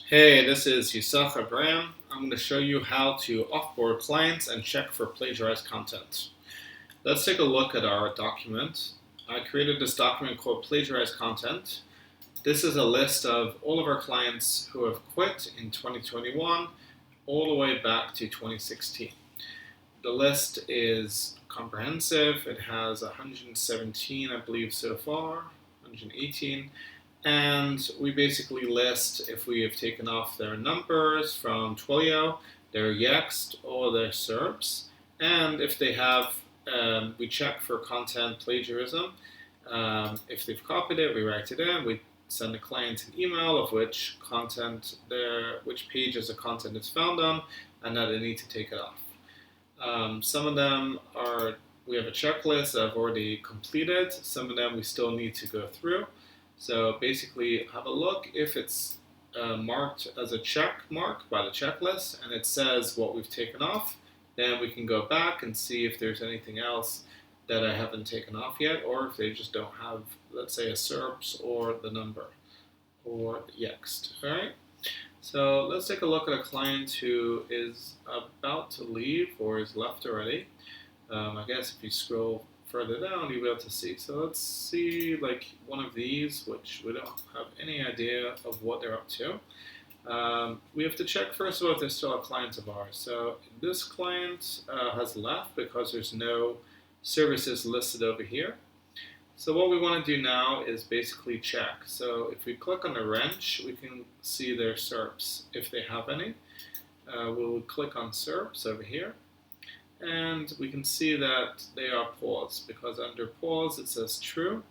Hey, this is Yusuf Abraham. I'm going to show you how to offboard clients and check for plagiarized content. Let's take a look at our document. I created this document called Plagiarized Content. This is a list of all of our clients who have quit in 2021 all the way back to 2016. The list is comprehensive. It has 117, I believe, so far, 118. And we basically list if we have taken off their numbers from Twilio, their Yext, or their SERPs. And if they have, we check for content plagiarism. If they've copied it, we write it in. We send the client an email of which pages the content is found on, and that they need to take it off. Some of them we have a checklist that I've already completed. Some of them we still need to go through. So basically, have a look if it's marked as a check mark by the checklist and it says what we've taken off. Then we can go back and see if there's anything else that I haven't taken off yet, or if they just don't have, let's say, a SERPs or the number or Yext. All right. So let's take a look at a client who is about to leave or is left already. I guess if you scroll further down, you'll be able to see. So let's see like one of these, which we don't have any idea of what they're up to. We have to check first of all if they're still a client of ours. So this client has left because there's no services listed over here. So what we want to do now is basically check. So if we click on the wrench, we can see their SERPs if they have any. We'll click on SERPs over here, and we can see that they are paused because under pause it says true.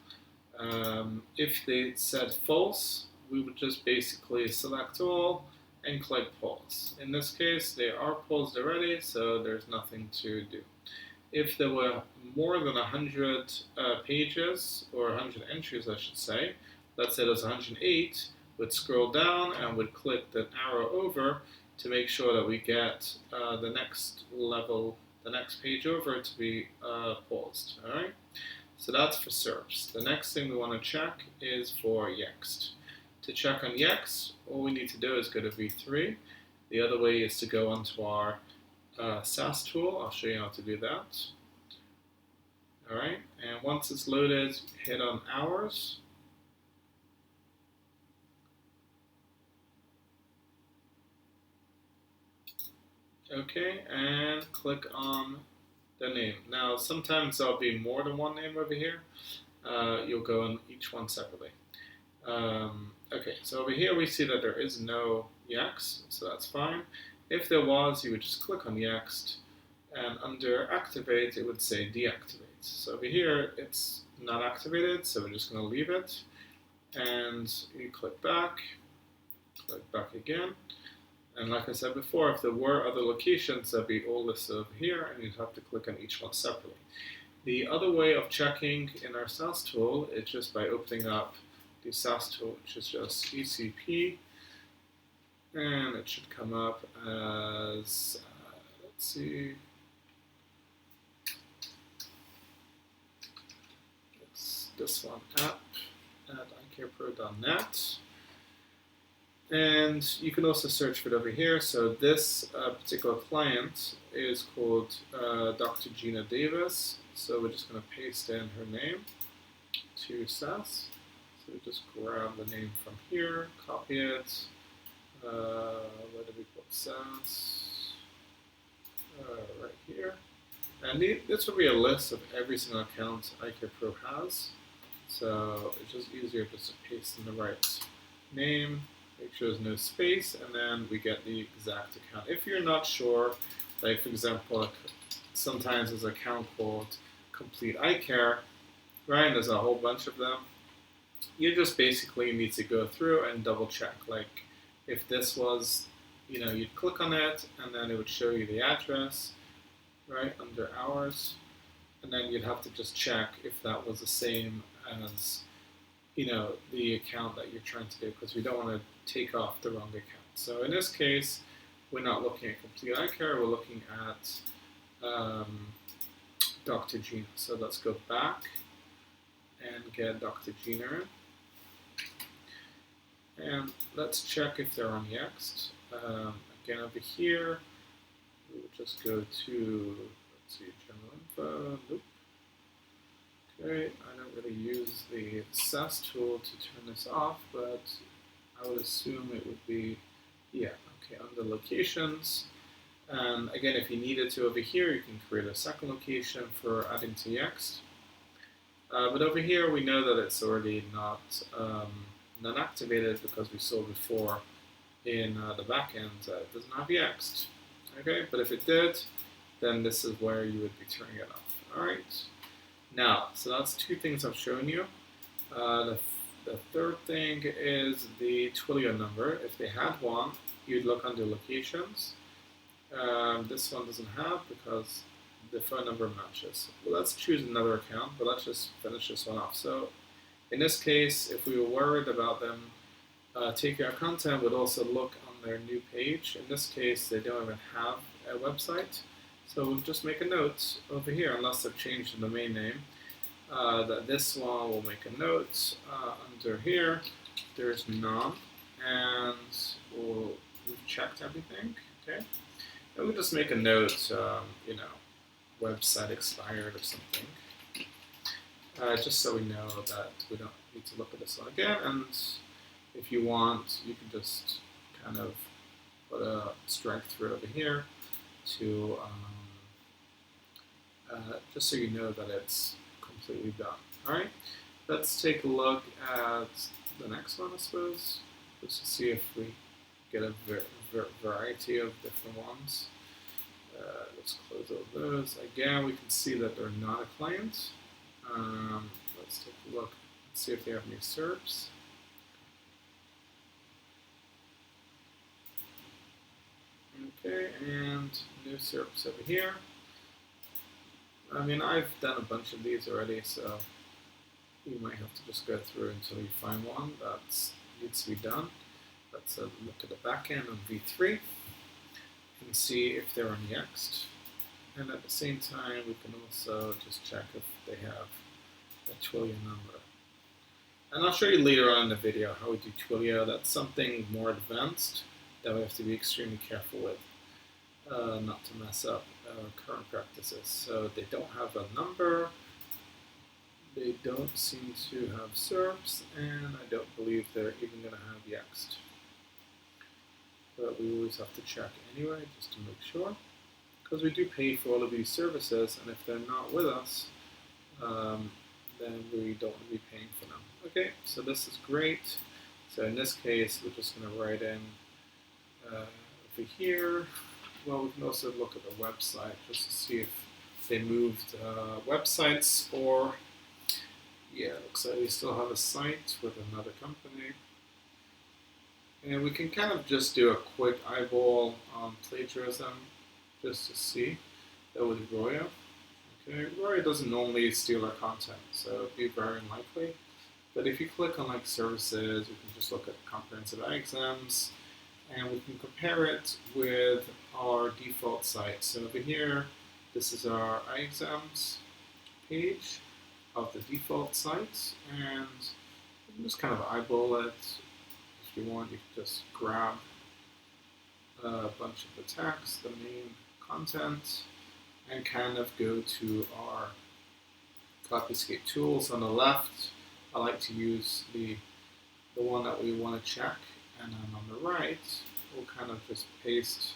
If they said false, we would just basically select all and click pause. In this case, they are paused already, so there's nothing to do. If there were more than 100 pages, or 100 entries, I should say, let's say there's 108, we'd scroll down and would click the arrow over to make sure that we get the next level, the next page over to be paused. All right. So that's for SERPs. The next thing we want to check is for Yext. To check on Yext, all we need to do is go to V3. The other way is to go onto our SAS tool. I'll show you how to do that. All right, and once it's loaded, hit on hours. Okay, and click on the name. Now, sometimes there'll be more than one name over here. You'll go on each one separately. Okay, so over here we see that there is no Yext, so that's fine. If there was, you would just click on Yext, and under activate, it would say deactivate. So over here, it's not activated, so we're just going to leave it. And you click back again. And like I said before, if there were other locations, that'd be all listed over here, and you'd have to click on each one separately. The other way of checking in our SAS tool is just by opening up the SAS tool, which is just ECP. And it should come up as, let's see, it's this one, app at EyeCarePro.net. And you can also search for it over here. So this particular client is called Dr. Gina Davis. So we're just going to paste in her name to SAS. So we just grab the name from here, copy it. Where do we put SAS? Right here. And this will be a list of every single account EyeCarePro has. So it's just easier just to paste in the right name, make sure there's no space, and then we get the exact account. If you're not sure, like for example, sometimes there's an account called Complete EyeCare, right? There's a whole bunch of them. You just basically need to go through and double check. Like if this was, you'd click on it and then it would show you the address, right, under hours. And then you'd have to just check if that was the same as, the account that you're trying to do, because we don't want to take off the wrong account. So in this case, we're not looking at Complete EyeCare, we're looking at Dr. Gina. So let's go back and get Dr. Gina in. And let's check if they're on Yext. Again, over here, we'll just go to, let's see, general info. Nope. Okay, I don't really use the SAS tool to turn this off, but I would assume it would be, yeah, okay, under locations. And again, if you needed to over here, you can create a second location for adding to Yext. But over here, we know that it's already not activated because we saw before in the backend that it doesn't have Yext. Okay, but if it did, then this is where you would be turning it off. All right. Now, so that's two things I've shown you. The third thing is the Twilio number. If they had one, you'd look under locations. This one doesn't have because the phone number matches. Well, let's choose another account, but let's just finish this one off. So in this case, if we were worried about them taking our content, we'd also look on their new page. In this case, they don't even have a website. So we'll just make a note over here, unless they've changed the domain name, that this one will make a note under here. There's none, and we've checked everything. Okay, and we'll just make a note, you know, website expired or something, just so we know that we don't need to look at this one again. And if you want, you can just kind of put a strike through over here to just so you know that it's completely done. All right, let's take a look at the next one, I suppose, just to see if we get a variety of different ones. Let's close all those. Again, we can see that they're not a client. Let's take a look and see if they have any SERPs. Okay, and new SERPs over here. I mean, I've done a bunch of these already, so you might have to just go through until you find one that needs to be done. Let's look at the backend on V3 and see if they're on Yext. And at the same time, we can also just check if they have a Twilio number. And I'll show you later on in the video how we do Twilio. That's something more advanced that we have to be extremely careful with, not to mess up current practices. So they don't have a number, they don't seem to have SERPs, and I don't believe they're even going to have Yext. But we always have to check anyway, just to make sure, because we do pay for all of these services, and if they're not with us, then we don't want to be paying for them. Okay, so this is great. So in this case, we're just going to write in over here. Well, we can also look at the website just to see if they moved websites, or yeah, it looks like we still have a site with another company. And we can kind of just do a quick eyeball plagiarism just to see. That was Roya. Okay, Roya doesn't normally steal our content, so it'd be very unlikely. But if you click on like services, we can just look at comprehensive eye exams, and we can compare it with our default site. So over here, this is our eye exams page of the default site, and you can just kind of eyeball it. If you want, you can just grab a bunch of the text, the main content, and kind of go to our Copyscape tools on the left. I like to use the one that we want to check, and then on the right, we'll kind of just paste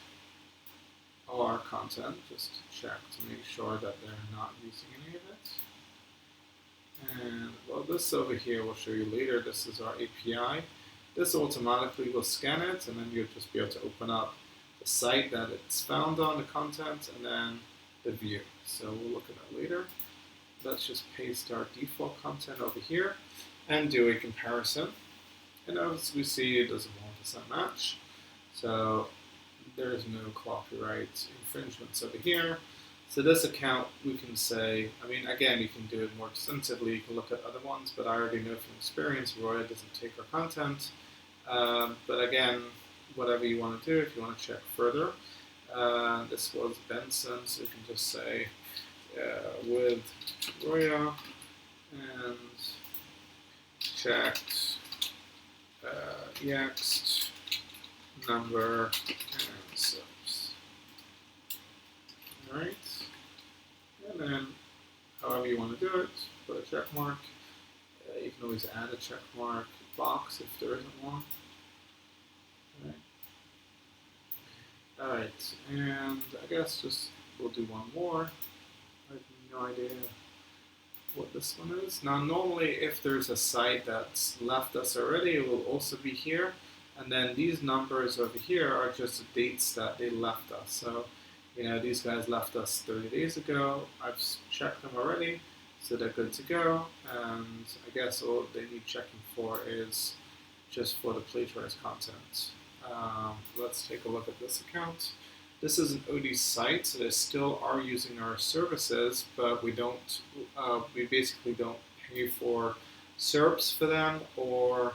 our content just to check to make sure that they're not using any of it. And well, this over here we'll show you later. This is our API. This automatically will scan it, and then you'll just be able to open up the site that it's found on, the content, and then the view. So we'll look at that later. Let's just paste our default content over here and do a comparison. And as we see, it does a 1% match. So there is no copyright infringements over here. So this account, we can say, I mean, again, you can do it more extensively. You can look at other ones, but I already know from experience, Roya doesn't take our content. But again, whatever you want to do, if you want to check further. This was Benson, so you can just say with Roya and checked Yext, number, and subs. Alright, and then however you want to do it, put a check mark. You can always add a check mark box if there isn't one. Alright, and I guess just we'll do one more. I have no idea what this one is. Now normally if there's a site that's left us already, it will also be here. And then these numbers over here are just the dates that they left us. So, these guys left us 30 days ago. I've checked them already, so they're good to go. And I guess all they need checking for is just for the plagiarized content. Let's take a look at this account. This is an OD site, so they still are using our services, but we don't. We basically don't pay for SERPs for them or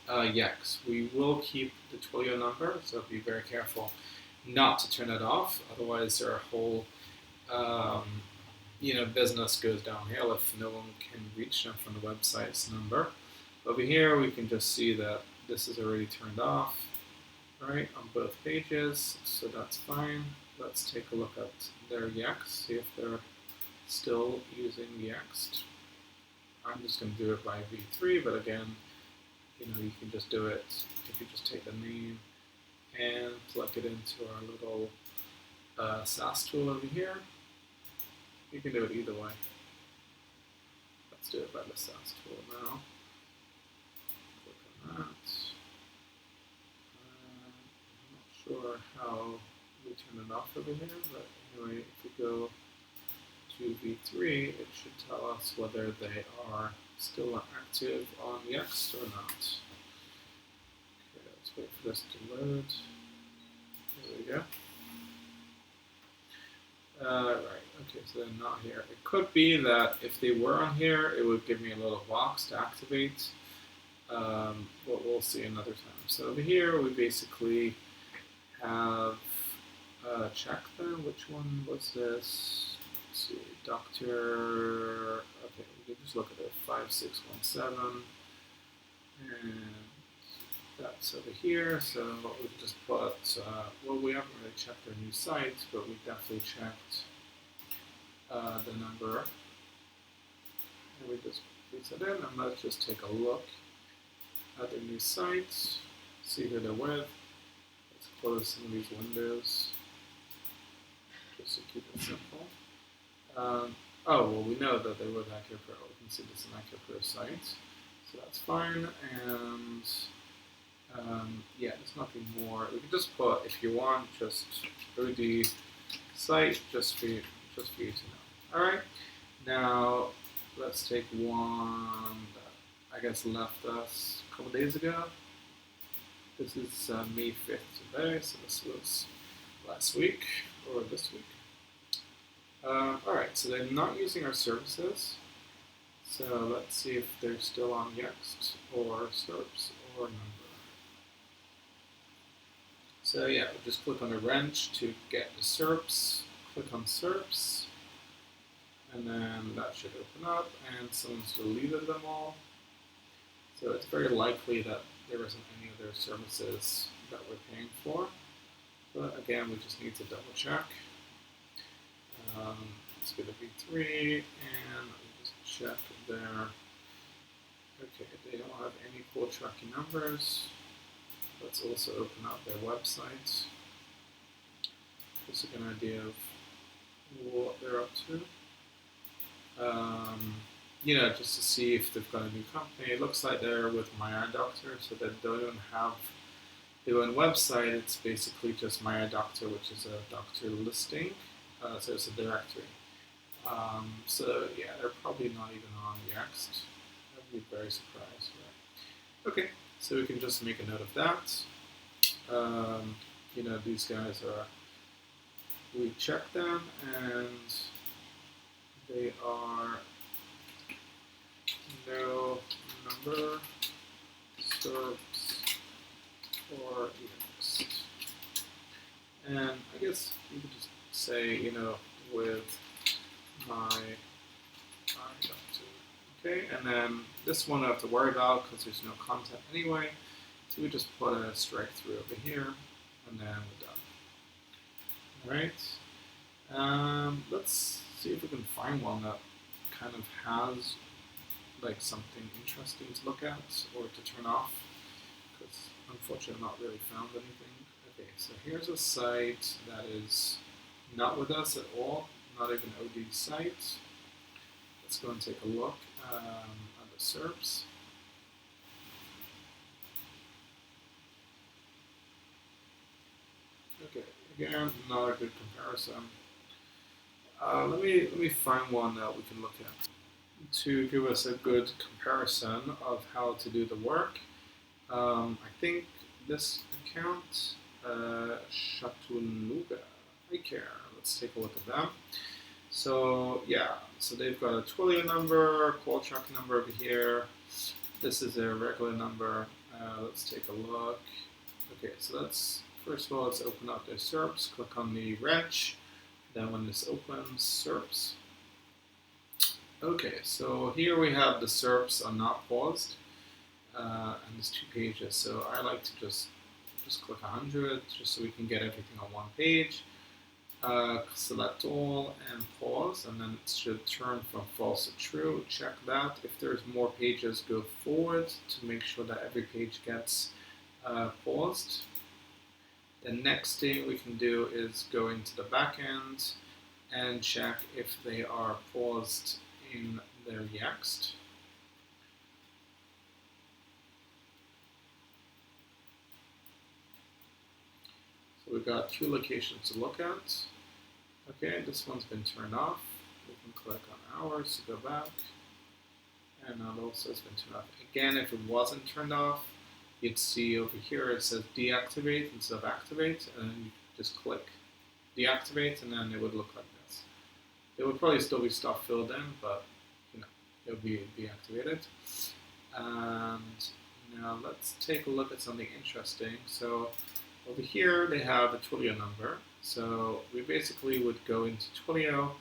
Yext. We will keep the Twilio number, so be very careful not to turn it off. Otherwise, their whole business goes downhill if no one can reach them from the website's number. Over here, we can just see that this is already turned off, right, on both pages, so that's fine. Let's take a look at their Yext, see if they're still using Yext. I'm just going to do it by v3, but again, you can just do it if you just take the name and plug it into our little SAS tool over here. You can do it either way. Let's do it by the SAS tool now. Click on that. I'm not sure how we turn it off over here, but anyway, if we go to v3, it should tell us whether they are still active on Yext or not. Okay, let's wait for this to load. There we go. Right, okay, so they're not here. It could be that if they were on here, it would give me a little box to activate. But we'll see another time. So over here, we basically have checked them. Which one was this? Let's see, Dr. Okay, we can just look at it. 5617, and that's over here. So we can just put. Well, we haven't really checked their new site, but we definitely checked the number, and we just place it in. And let's just take a look at their new site, see who they're with. Let's close some of these windows just to keep it simple. Oh, well, we know that they were EyeCarePro. We can see this is an EyeCarePro site, so that's fine. And yeah, there's nothing more. We can just put, if you want, just OD site, just for you to know. All right. Now let's take one that I guess left us a couple days ago. This is May 5th today, so this was last week or this week. Alright, so they're not using our services. So let's see if they're still on Yext or SERPs or number. So yeah, we'll just click on the wrench to get the SERPs. Click on SERPs. And then that should open up, and someone's deleted them all. So it's very likely that there isn't any of their services that we're paying for. But again, we just need to double check. Let's go to V3 and just check their, okay, they don't have any cool tracking numbers. Let's also open up their website. Just to get an idea of what they're up to. Just to see if they've got a new company. It looks like they're with My Eye Doctor, so they don't have their own website. It's basically just My Eye Doctor, which is a doctor listing. So it's a directory. So yeah, they're probably not even on Yext. I'd be very surprised. Right? Okay, so we can just make a note of that. These guys are, we checked them and they are no number, SERPs, or Yext. And I guess you could just say, with My Eye Doctor. Okay, and then this one I don't have to worry about because there's no content anyway. So we just put a strike through over here, and then we're done. All right. Let's see if we can find one that kind of has like something interesting to look at or to turn off, because unfortunately I've not really found anything. Okay, so here's a site that is not with us at all, not even OD site. Let's go and take a look at the SERPs. Okay, again, not a good comparison. Let me find one that we can look at to give us a good comparison of how to do the work. I think this account, Chattanooga EyeCare. Let's take a look at them. So yeah, so they've got a Twilio number, call track number over here. This is their regular number. Let's take a look. Okay, so let's first of all let's open up their SERPs. Click on the wrench. Then when this opens, SERPs. Okay, so here we have the SERPs are not paused, and there's 2 pages. So I like to just click 100 just so we can get everything on one page. Select all and pause, and then it should turn from false to true. Check that. If there's more pages, go forward to make sure that every page gets paused. The next thing we can do is go into the back end and check if they are paused in their Yext. So we've got 2 locations to look at. Okay, this one's been turned off. We can click on hours to go back. And now it also has been turned off. Again, if it wasn't turned off, you'd see over here it says deactivate instead of activate, and then you just click deactivate, and then it would look like this. There would probably still be stuff filled in, but you know, it would be deactivated. And now let's take a look at something interesting. So over here they have a Twilio number. So we basically would go into Twilio,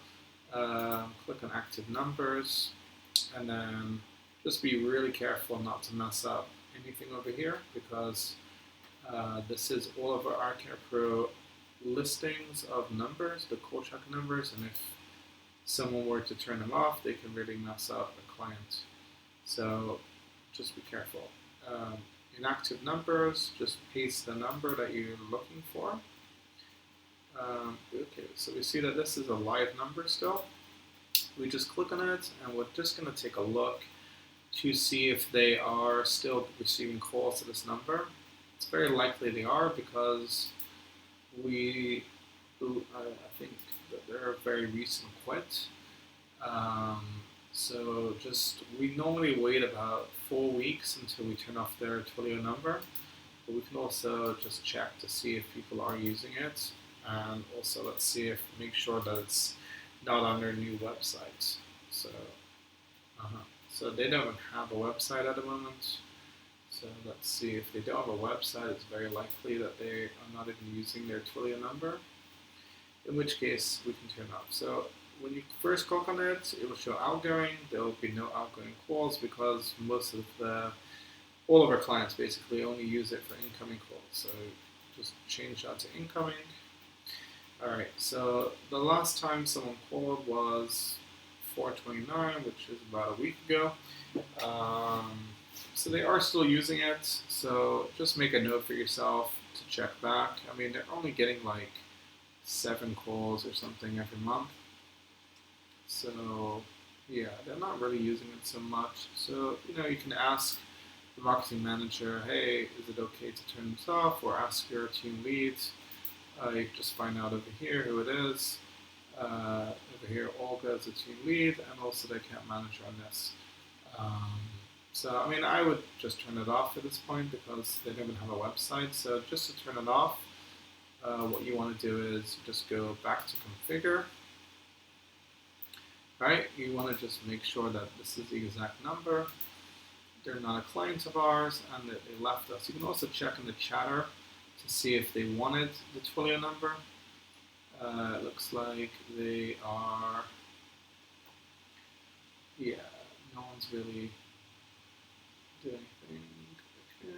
click on active numbers, and then just be really careful not to mess up anything over here, because this is all of our EyeCarePro listings of numbers, the call track numbers, and if someone were to turn them off, they can really mess up a client. So just be careful. In active numbers, just paste the number that you're looking for. Okay, so we see that this is a live number still. We just click on it, and we're just going to take a look to see if they are still receiving calls to this number. It's very likely they are, because I think that they're a very recent quit. So we normally wait about 4 weeks until we turn off their Twilio number, but we can also just check to see if people are using it, and also let's make sure that it's not on their new website. So, so they don't have a website at the moment. So let's see, if they don't have a website, it's very likely that they are not even using their Twilio number, in which case we can turn it off. So when you first click on it, it will show outgoing. There will be no outgoing calls, because all of our clients basically only use it for incoming calls. So just change that to incoming. Alright, so the last time someone called was 4/29, which is about a week ago. So they are still using it, so just make a note for yourself to check back. I mean, they're only getting like 7 calls or something every month. So yeah, they're not really using it so much. So, you can ask the marketing manager, hey, is it okay to turn this off? Or ask your team lead. You can just find out over here who it is. Over here, Olga is the team lead, and also the account manager on this. So, I mean, I would just turn it off at this point, because they don't even have a website. So just to turn it off, what you want to do is just go back to configure. Right? You want to just make sure that this is the exact number. They're not a client of ours, and that they left us. You can also check in the chatter to see if they wanted the Twilio number. It looks like they are, yeah, no one's really doing anything. Okay.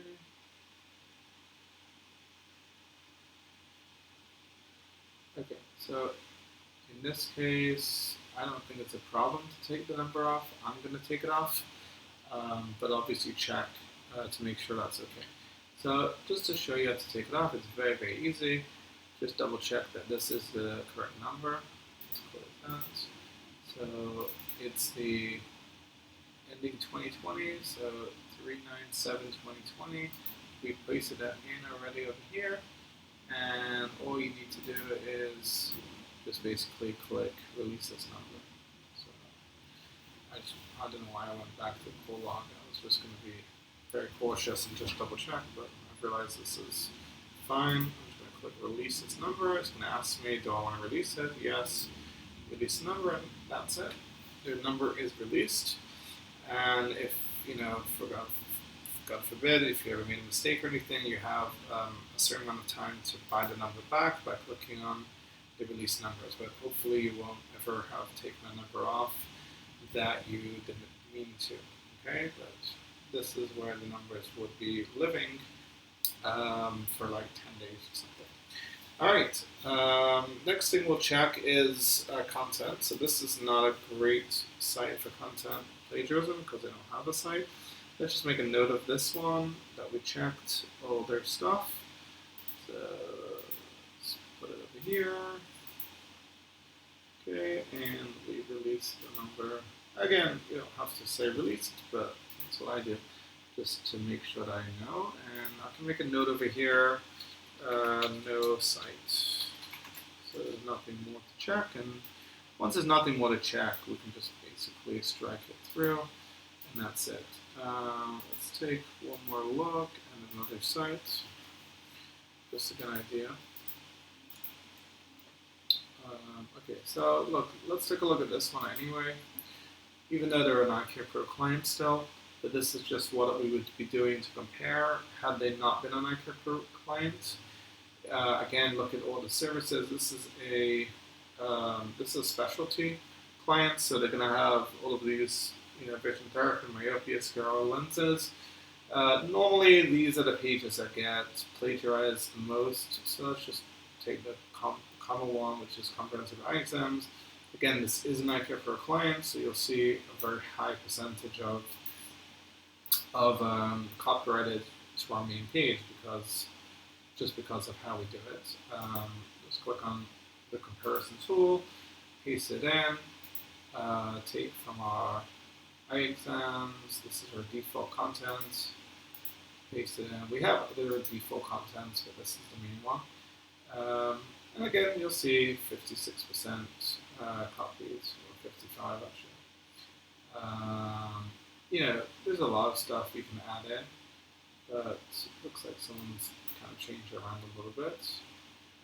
Okay, so in this case, I don't think it's a problem to take the number off. I'm going to take it off, but obviously check to make sure that's okay. So just to show you how to take it off, it's very, very easy. Just double check that this is the correct number. Let's close that. So it's the ending 2020, so 397-2020. We pasted that in already over here, and all you need to do is just basically click release this number. So I don't know why I went back to the call log. I was just going to be very cautious and just double check, but I realized this is fine. I'm just going to click release this number. It's going to ask me, do I want to release it? Yes. Release the number, and that's it. The number is released. And if, God forbid, if you ever made a mistake or anything, you have a certain amount of time to buy the number back by clicking on the release numbers. But hopefully you won't ever have taken a number off that you didn't mean to. Okay, but this is where the numbers would be living for like 10 days or something. All right, next thing we'll check is content. So this is not a great site for content plagiarism because they don't have a site. Let's just make a note of this one that we checked all their stuff. So let's put it over here. Okay, and we release the number. Again, you don't have to say released, but that's what I do, just to make sure that I know. And I can make a note over here. No site. So there's nothing more to check, and once there's nothing more to check, we can just basically strike it through, and that's it. Let's take one more look at another site, just to get an idea. Okay, so look, let's take a look at this one anyway. Even though they're an EyeCarePro client still, but this is just what we would be doing to compare had they not been an EyeCarePro client. Again, look at all the services. This is a specialty client, so they're going to have all of these, vision therapy, myopia, scleral lenses. Normally, these are the pages that get plagiarized the most. So let's just take the common one, which is comprehensive eye exams. Again, this is an EyeCarePro client, so you'll see a very high percentage of copyrighted to our main page because of how we do it. Just click on the comparison tool, paste it in, take from our eye exams. This is our default content. Paste it in. We have other default contents, but this is the main one. And again, you'll see 56% copied, or 55 actually. There's a lot of stuff we can add in, but it looks like someone's kind of changed around a little bit.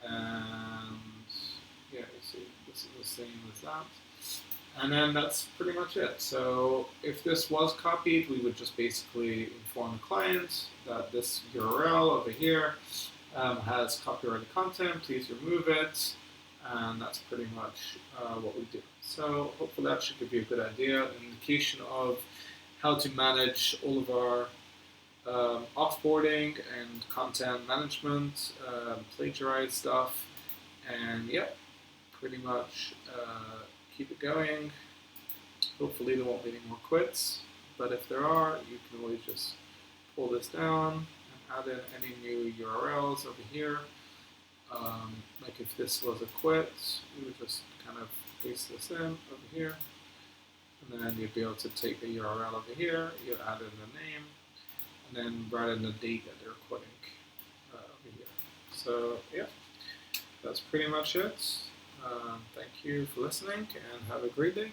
And yeah, you see, this is the same as that. And then that's pretty much it. So if this was copied, we would just basically inform the client that this URL over here has copyrighted content, please remove it, and that's pretty much what we do. So hopefully that should give you a good idea, an indication of how to manage all of our offboarding and content management, plagiarized stuff, and yeah, pretty much keep it going. Hopefully there won't be any more quits, but if there are, you can always just pull this down and add in any new URLs over here. Like if this was a quit, you would just kind of paste this in over here, and then you'd be able to take the URL over here, you add in the name, and then write in the date that they're quitting over here. So yeah, that's pretty much it. Thank you for listening, and have a great day.